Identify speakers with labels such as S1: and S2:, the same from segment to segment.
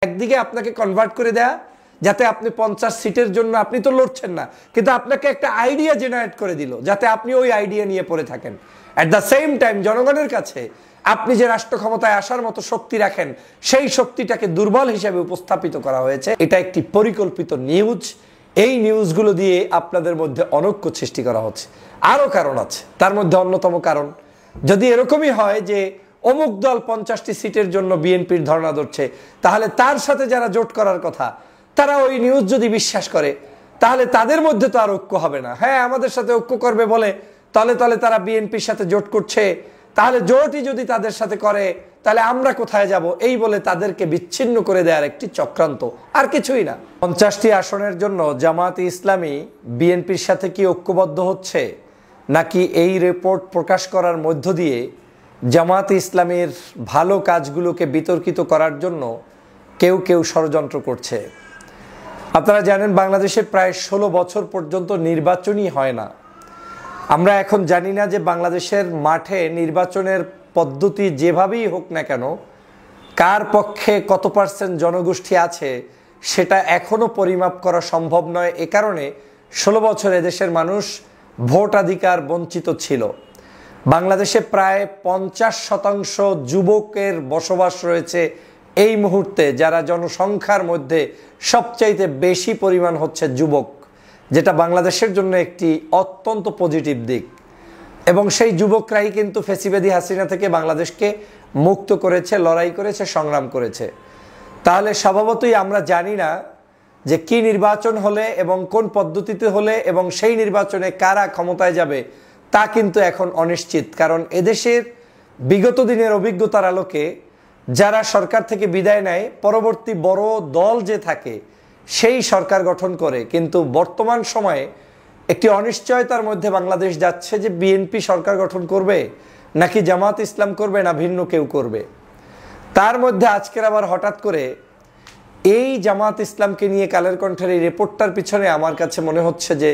S1: একদিকে আপনাকে কনভার্ট করে দেয়া যাতে আপনি 50 সিটের জন্য আপনি তো লড়ছেন না, কিন্তু আপনাকে একটা আইডিয়া জেনারেট করে দিল যাতে আপনি ওই আইডিয়া নিয়ে পড়ে থাকেন। অ্যাট দ্য সেম টাইম জনগণের কাছে আপনি যে রাষ্ট্র ক্ষমতায় আসার মতো শক্তি রাখেন সেই শক্তিটাকে দুর্বল হিসেবে উপস্থাপিত করা হয়েছে। এটা একটি পরিকল্পিত নিউজ। এই নিউজগুলো দিয়ে আপনাদের মধ্যে অনৈক্য সৃষ্টি করা হচ্ছে। আরও কারণ আছে, তার মধ্যে অন্যতম কারণ, যদি এরকমই হয় যে অমুক দল 50টি সিটের জন্য বিএনপির ধর্ণা ধরছে, তাহলে তার সাথে যারা জোট করার কথা তারা ওই নিউজ যদি বিশ্বাস করে তাহলে তাদের মধ্যে তো আর ঐক্য হবে না। হ্যাঁ, আমাদের সাথে ঐক্য করবে বলে তলে তলে তারা বিএনপির সাথে জোট করছে, তাহলে জোটই যদি তাদের সাথে করে তাহলে আমরা কোথায় যাব, এই বলে তাদেরকে বিচ্ছিন্ন করে দেওয়ার একটি চক্রান্ত, আর কিছুই না। 50টি আসনের জন্য জামায়াতে ইসলামী বিএনপির সাথে কি ঐক্যবদ্ধ হচ্ছে, নাকি এই রিপোর্ট প্রকাশ করার মধ্য দিয়ে জামায়াতে ইসলামীর ভালো কাজগুলোকে বিতর্কিত করার জন্য কেউ কেউ ষড়যন্ত্র করছে? আপনারা জানেন বাংলাদেশে প্রায় 16 বছর পর্যন্ত নির্বাচনই হয় না। আমরা এখন জানি না যে বাংলাদেশের মাঠে নির্বাচনের পদ্ধতি যেভাবেই হোক না কেন কার পক্ষে কত পার্সেন্ট জনগোষ্ঠী আছে সেটা এখনও পরিমাপ করা সম্ভব নয়। এ কারণে 16 বছর এদেশের মানুষ ভোটাধিকার বঞ্চিত ছিল। বাংলাদেশে প্রায় 50% যুবকের বসবাস রয়েছে এই মুহূর্তে, যারা জনসংখ্যার মধ্যে সবচাইতে বেশি পরিমাণ হচ্ছে যুবক, যেটা বাংলাদেশের জন্য একটি অত্যন্ত পজিটিভ দিক। এবং সেই যুবকরাই কিন্তু ফ্যাসিবাদী হাসিনা থেকে বাংলাদেশকে মুক্ত করেছে, লড়াই করেছে, সংগ্রাম করেছে। তাহলে স্বভাবতই আমরা জানি না যে কি নির্বাচন হলে এবং কোন পদ্ধতিতে হলে এবং সেই নির্বাচনে কারা ক্ষমতায় যাবে তা কিন্তু এখন অনিশ্চিত। কারণ এদেশের বিগত দিনের অভিজ্ঞতার আলোকে যারা সরকার থেকে বিদায় নেয়, পরবর্তী বড় দল যে থাকে সেই সরকার গঠন করে। কিন্তু বর্তমান সময়ে একটি অনিশ্চয়তার মধ্যে বাংলাদেশ যাচ্ছে যে বিএনপি সরকার গঠন করবে নাকি জামায়াত ইসলাম করবে না ভিন্ন কেউ করবে। তার মধ্যে আজকের আবার হঠাৎ করে এই জামায়াত ইসলামকে নিয়ে কালের কণ্ঠের এই রিপোর্টটার পিছনে আমার কাছে মনে হচ্ছে যে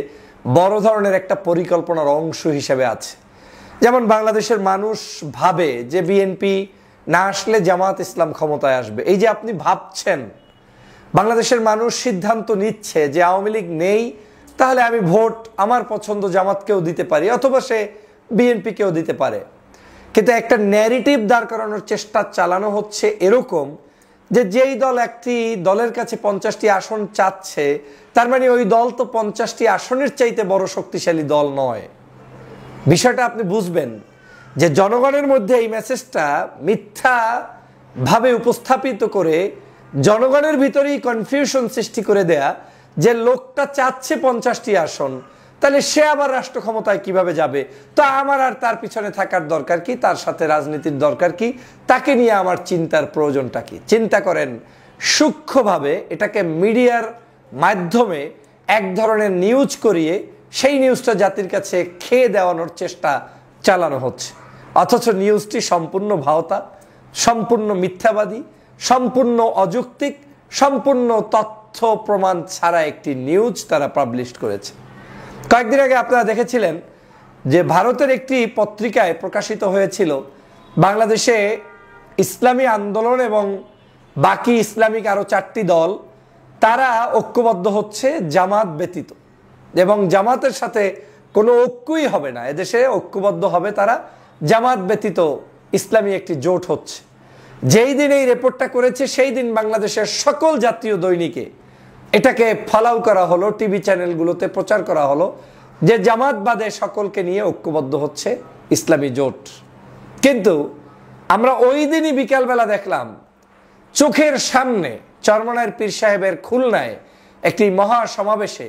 S1: বড় ধরনের একটা পরিকল্পনার অংশ হিসেবে আছে। যেমন বাংলাদেশের মানুষ ভাবে যে বিএনপি না আসলে জামায়াত ইসলাম ক্ষমতায় আসবে। এই যে আপনি ভাবছেন, বাংলাদেশের মানুষ সিদ্ধান্ত নিচ্ছে যে আওয়ামী লীগ নেই, তাহলে আমি ভোট আমার পছন্দ জামাতকেও দিতে পারি অথবা সে বিএনপিকেও দিতে পারে। কিন্তু একটা ন্যারেটিভ দাঁড় করানোর চেষ্টা চালানো হচ্ছে এরকম যে যেই দল একটি দলের কাছে 50টি আসন চাচ্ছে, তার মানে ওই দল তো 50টি আসনের চাইতে বড় শক্তিশালী দল নয়। বিষয়টা আপনি বুঝবেন যে জনগণের মধ্যে এই মেসেজটা মিথ্যা ভাবে উপস্থাপিত করে জনগণের ভিতরেই কনফিউশন সৃষ্টি করে দেয়া যে লোকটা চাচ্ছে 50টি আসন, তাহলে সে আবার রাষ্ট্র ক্ষমতায় কিভাবে যাবে, তো আমার আর তার পিছনে থাকার দরকার কি, তার সাথে রাজনীতির দরকার কি, তাকে নিয়ে আমার চিন্তার প্রয়োজনটা কি। চিন্তা করেন, সূক্ষ্মভাবে এটাকে মিডিয়ার মাধ্যমে এক ধরনের নিউজ করিয়ে সেই নিউজটা জাতির কাছে খেয়ে দেওয়ানোর চেষ্টা চালানো হচ্ছে, অথচ নিউজটি সম্পূর্ণ ভাওতা, সম্পূর্ণ মিথ্যাবাদী, সম্পূর্ণ অযৌক্তিক, সম্পূর্ণ তথ্য প্রমাণ ছাড়া একটি নিউজ তারা পাবলিশ করেছে। কয়েকদিন আগে আপনারা দেখেছিলেন যে ভারতের একটি পত্রিকায় প্রকাশিত হয়েছিল বাংলাদেশে ইসলামী আন্দোলন এবং বাকি ইসলামিক আরো 4টি দল তারা ঐক্যবদ্ধ হচ্ছে জামাত ব্যতীত, এবং জামাতের সাথে কোনো ঐক্যই হবে না, এদেশে ঐক্যবদ্ধ হবে তারা জামাত ব্যতীত ইসলামী একটি জোট হচ্ছে। যেই দিন এই রিপোর্টটা করেছে সেই দিন বাংলাদেশের সকল জাতীয় দৈনিকে এটাকে ফলাও করা হলো, টিভি চ্যানেলগুলোতে প্রচার করা হলো যে জামাত বাদে সকলকে নিয়ে ঐক্যবদ্ধ হচ্ছে ইসলামী জোট। কিন্তু আমরা ওই দিনই বিকালবেলা দেখলাম চোখের সামনে চরমনাইর পীর সাহেবের খুলনায় একটি মহা সমাবেশে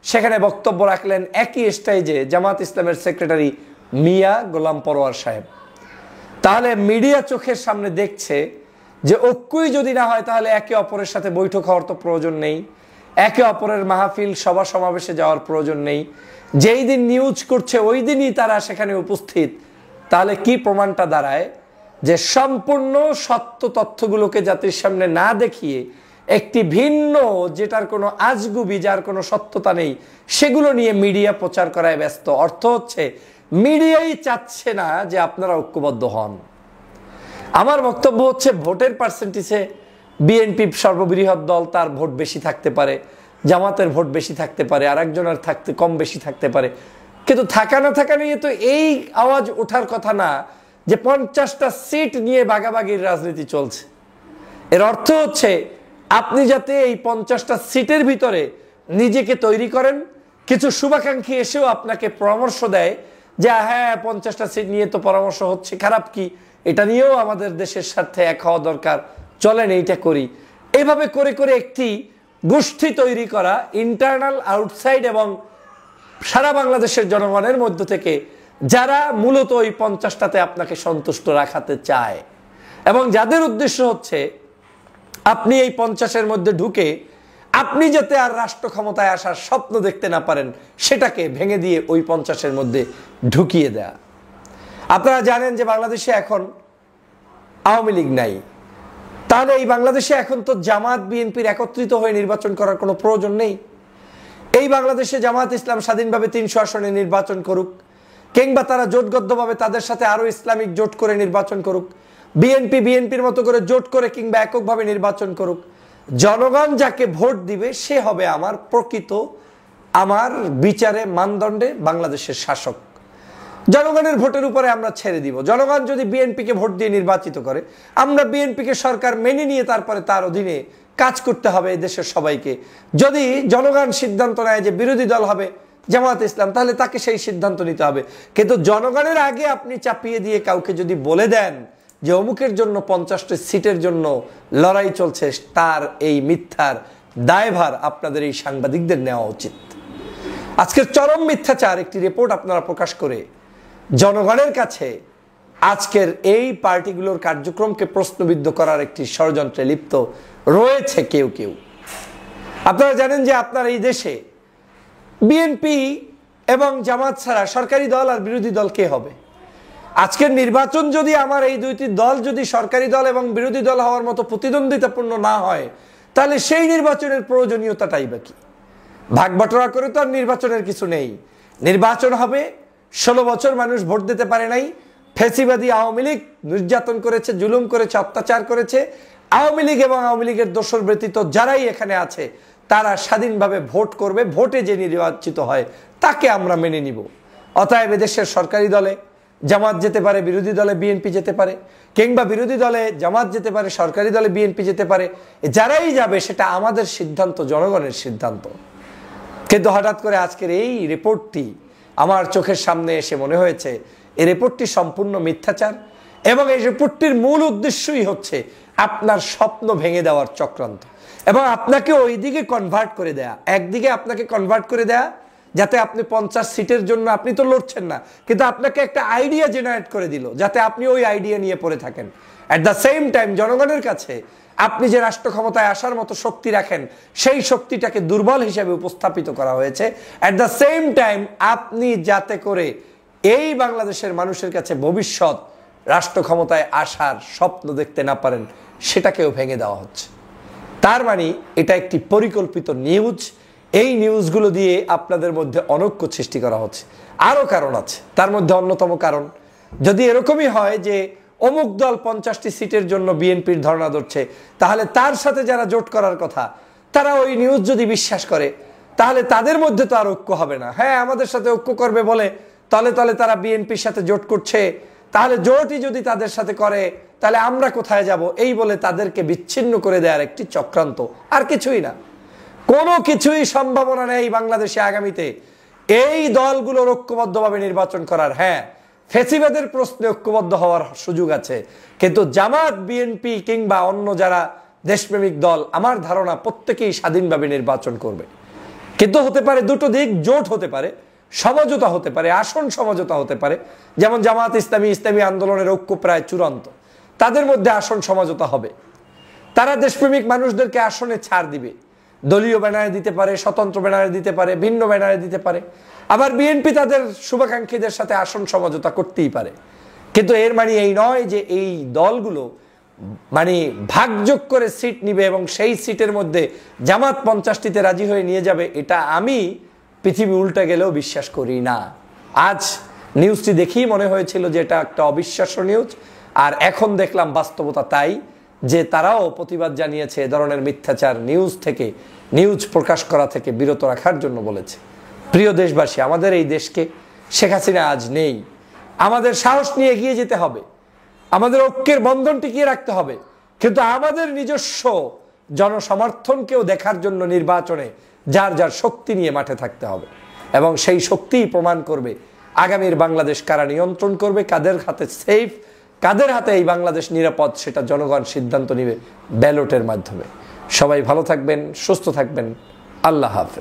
S1: সেখানে বক্তব্য রাখলেন একই স্টেজে জামাত ইসলামের সেক্রেটারি মিয়া গোলাম পরোয়ার সাহেব। তাহলে মিডিয়া চোখের সামনে দেখছে যে ঐক্যই যদি না হয় তাহলে একে অপরের সাথে বৈঠক হওয়ার তো প্রয়োজন নেই, একে অপরের মাহফিল সভা সমাবেশে যাওয়ার প্রয়োজন নেই। যেই দিন নিউজ করছে ওই দিনই তারা সেখানে উপস্থিত। তাহলে কি প্রমাণটা দাঁড়ায় যে সম্পূর্ণ সত্য তথ্যগুলোকে জাতির সামনে না দেখিয়ে একটি ভিন্ন, যেটার কোনো আজগুবি, যার কোনো সত্যতা নেই, সেগুলো নিয়ে মিডিয়া প্রচার করায় ব্যস্ত। অর্থ হচ্ছে মিডিয়াই চাচ্ছে না যে আপনারা ঐক্যবদ্ধ হন। আমার বক্তব্য হচ্ছে ভোটের পার্সেন্টেজে বিএনপি সর্ববৃহৎ দল, তার ভোট বেশি থাকতে পারে, জামাতের ভোট বেশি থাকতে পারে, আরেকজনের থাকতে কম বেশি থাকতে পারে, কিন্তু থাকা না থাকা নিয়ে তো এই আওয়াজ ওঠার কথা না যে 50টা সিট নিয়ে ভাগাভাগির রাজনীতি চলছে। এর অর্থ হচ্ছে আপনি যাতে এই 50টা সিটের ভিতরে নিজেকে তৈরি করেন, কিছু শুভাকাঙ্ক্ষী এসেও আপনাকে পরামর্শ দেয় যে হ্যাঁ 50টা সিট নিয়ে তো পরামর্শ হচ্ছে, খারাপ কি, এটা নিয়েও আমাদের দেশের স্বার্থে এক হওয়া দরকার, চলেন এইটা করি। এইভাবে করে করে একটি গোষ্ঠী তৈরি করা, ইন্টারনাল আউটসাইড এবং সারা বাংলাদেশের জনগণের মধ্য থেকে, যারা মূলত ওই 50টাতে আপনাকে সন্তুষ্ট রাখাতে চায় এবং যাদের উদ্দেশ্য হচ্ছে আপনি এই 50-এর মধ্যে ঢুকে আপনি যাতে আর রাষ্ট্র ক্ষমতায় আসার স্বপ্ন দেখতে না পারেন, সেটাকে ভেঙে দিয়ে ওই 50-এর মধ্যে ঢুকিয়ে দেয়া। আপনারা জানেন যে বাংলাদেশে এখন আওয়ামী লীগ নাই, তাহলে এই বাংলাদেশে এখন তো জামাত বিএনপির একত্রিত হয়ে নির্বাচন করার কোনো প্রয়োজন নেই। এই বাংলাদেশে জামাত ইসলাম স্বাধীনভাবে 300 আসনে নির্বাচন করুক, কিংবা তারা জোটবদ্ধভাবে তাদের সাথে আরো ইসলামিক জোট করে নির্বাচন করুক, বিএনপি বিএনপির মতো করে জোট করে কিংবা এককভাবে নির্বাচন করুক, জনগণ যাকে ভোট দিবে সে হবে আমার প্রকৃত, আমার বিচারে মানদণ্ডে বাংলাদেশের শাসক। জনগণের ভোটের উপরে আমরা ছেড়ে দিব। জনগণ যদি বিএনপিকে ভোট দিয়ে নির্বাচিত করে, আমরা বিএনপিকে সরকার মেনে নিয়ে তারপরে তার অধীনে কাজ করতে হবে দেশের সবাইকে। যদি জনগণ সিদ্ধান্ত নেয় যে বিরোধী দল হবে জামাত ইসলাম, তাহলে তাকে সেই সিদ্ধান্ত নিতে হবে। কিন্তু জনগণের আগে আপনি চাপিয়ে দিয়ে কাউকে যদি বলে দেন যে অমুকের জন্য 50টা সিটের জন্য লড়াই চলছে, তার এই মিথ্যার দায়ভার আপনাদের এই সাংবাদিকদের নেওয়া উচিত। আজকের চরম মিথ্যাচার একটি রিপোর্ট আপনারা প্রকাশ করে জনগণের কাছে আজকের এই পার্টিগুলোর কার্যক্রমকে প্রশ্নবিদ্ধ করার একটি ষড়যন্ত্রে লিপ্ত রয়েছে কেউ কেউ। আপনারা জানেন যে আপনার এই দেশে বিএনপি এবং জামাত ছাড়া সরকারি দল আর বিরোধী দল কে হবে? আজকের নির্বাচন যদি আমার এই দুইটি দল যদি সরকারি দল এবং বিরোধী দল হওয়ার মতো প্রতিদ্বন্দ্বিতাপূর্ণ না হয়, তাহলে সেই নির্বাচনের প্রয়োজনীয়তাটাই বা কি? ভাগ বাটোয়ারা করে তো আর নির্বাচনের কিছু নেই। নির্বাচন হবে, 16 বছর মানুষ ভোট দিতে পারে নাই, ফ্যাসিবাদী আওয়ামী লীগ নির্যাতন করেছে, জুলুম করেছে, অত্যাচার করেছে। আওয়ামী লীগ এবং আওয়ামী লীগের দোসর ব্যতীত যারাই এখানে আছে তারা স্বাধীনভাবে ভোট করবে, ভোটে যে নির্বাচিত হয় তাকে আমরা মেনে নিব। অতএব দেশের সরকারি দলে জামাত যেতে পারে, বিরোধী দলে বিএনপি যেতে পারে, কিংবা বিরোধী দলে জামাত যেতে পারে, সরকারি দলে বিএনপি যেতে পারে, যারাই যাবে সেটা আমাদের সিদ্ধান্ত, জনগণের সিদ্ধান্ত। কিন্তু হঠাৎ করে আজকের এই রিপোর্টটি আমার চোখের সামনে এসে মনে হয়েছে এই রিপোর্টটি সম্পূর্ণ মিথ্যাচার এবং এই রিপোর্টটির মূল উদ্দেশ্যই হচ্ছে আপনার স্বপ্ন ভেঙে দেওয়ার চক্রান্ত এবং আপনাকে ওই দিকে কনভার্ট করে দেয়া। একদিকে আপনাকে কনভার্ট করে দেয়া যাতে আপনি 50 সিটের জন্য, আপনি তো লড়ছেন না, কিন্তু আপনাকে একটা আইডিয়া জেনারেট করে দিল যাতে আপনি ওই আইডিয়া নিয়ে পড়ে থাকেন। অ্যাট দ্য সেম টাইম জনগণের কাছে আপনি যে রাষ্ট্র ক্ষমতায় আসার মতো শক্তি রাখেন সেই শক্তিটাকে দুর্বল হিসেবে উপস্থাপিত করা হয়েছে। অ্যাট দ্য সেম টাইম আপনি যাতে করে এই বাংলাদেশের মানুষের কাছে ভবিষ্যৎ রাষ্ট্র ক্ষমতায় আসার স্বপ্ন দেখতে না পারেন, সেটাকেও ভেঙে দেওয়া হচ্ছে। তার মানে এটা একটি পরিকল্পিত নিউজ। এই নিউজগুলো দিয়ে আপনাদের মধ্যে অনৈক্য সৃষ্টি করা হচ্ছে। আরও কারণ আছে, তার মধ্যে অন্যতম কারণ, যদি এরকমই হয় যে অমুক দল 50টি সিটের জন্য বিএনপির ধর্ণা ধরছে, তাহলে তার সাথে যারা জোট করার কথা তারা ওই নিউজ যদি বিশ্বাস করে, তাহলে তাদের মধ্যে তো আর ঐক্য হবে না। হ্যাঁ, আমাদের সাথে ঐক্য করবে বলে তলে তলে তারা বিএনপির সাথে জোট করছে, তাহলে জোটই যদি তাদের সাথে করে তাহলে আমরা কোথায় যাব, এই বলে তাদেরকে বিচ্ছিন্ন করে দেওয়ার একটি চক্রান্ত, আর কিছুই না। কোনো কিছুই সম্ভাবনা নেই বাংলাদেশে আগামীতে এই দলগুলোর ঐক্যবদ্ধভাবে নির্বাচন করার। হ্যাঁ, ফ্যাসিবাদের প্রশ্নে ঐক্যবদ্ধ হওয়ার সুযোগ আছে, কিন্তু জামাত, বিএনপি কিংবা অন্য যারা দেশপ্রেমিক দল, আমার ধারণা প্রত্যেকেই স্বাধীনভাবে নির্বাচন করবে। কিন্তু হতে পারে দুটো দিক, জোট হতে পারে, সমঝোতা হতে পারে, আসন সমঝোতা হতে পারে। যেমন জামাত ইসলামী আন্দোলনের ঐক্য প্রায় চূড়ান্ত, তাদের মধ্যে আসন সমঝোতা হবে। তারা দেশপ্রেমিক মানুষদেরকে আসনে ছাড় দিবে, দলীয় ব্যানারে দিতে পারে, স্বতন্ত্র ব্যানারে দিতে পারে, ভিন্ন ব্যানারে দিতে পারে। আবার বিএনপি তাদের শুভাকাঙ্ক্ষীদের সাথে আসন সমঝোতা করতেই পারে। কিন্তু এর মানে এই নয় যে এই দলগুলো মানে ভাগযোগ করে সিট নিবে এবং সেই সিটের মধ্যে জামাত 50টিতে রাজি হয়ে নিয়ে যাবে। এটা আমি পৃথিবী উল্টে গেলেও বিশ্বাস করি না। আজ নিউজটি দেখেই মনে হয়েছিল যে এটা একটা অবিশ্বাস্য নিউজ, আর এখন দেখলাম বাস্তবতা তাই। যে তারাও প্রতিবাদ জানিয়েছে এ ধরনের মিথ্যাচার নিউজ প্রকাশ করা থেকে বিরত রাখার জন্য বলেছে। প্রিয় দেশবাসী, আমাদের এই দেশকে শেখ হাসিনা আজ নেই। আমাদের সাহস নিয়ে এগিয়ে যেতে হবে, আমাদের ঐক্যের বন্ধন টিকিয়ে রাখতে হবে, কিন্তু আমাদের নিজস্ব জনসমর্থনকেও দেখার জন্য নির্বাচনে যার যার শক্তি নিয়ে মাঠে থাকতে হবে এবং সেই শক্তিই প্রমাণ করবে আগামীর বাংলাদেশ কারা নিয়ন্ত্রণ করবে, কাদের হাতে সেফ, কাদের হাতে এই বাংলাদেশ নিরাপদ, সেটা জনগণ সিদ্ধান্ত নেবে ব্যালটের মাধ্যমে। সবাই ভালো থাকবেন, সুস্থ থাকবেন। আল্লাহ হাফেজ।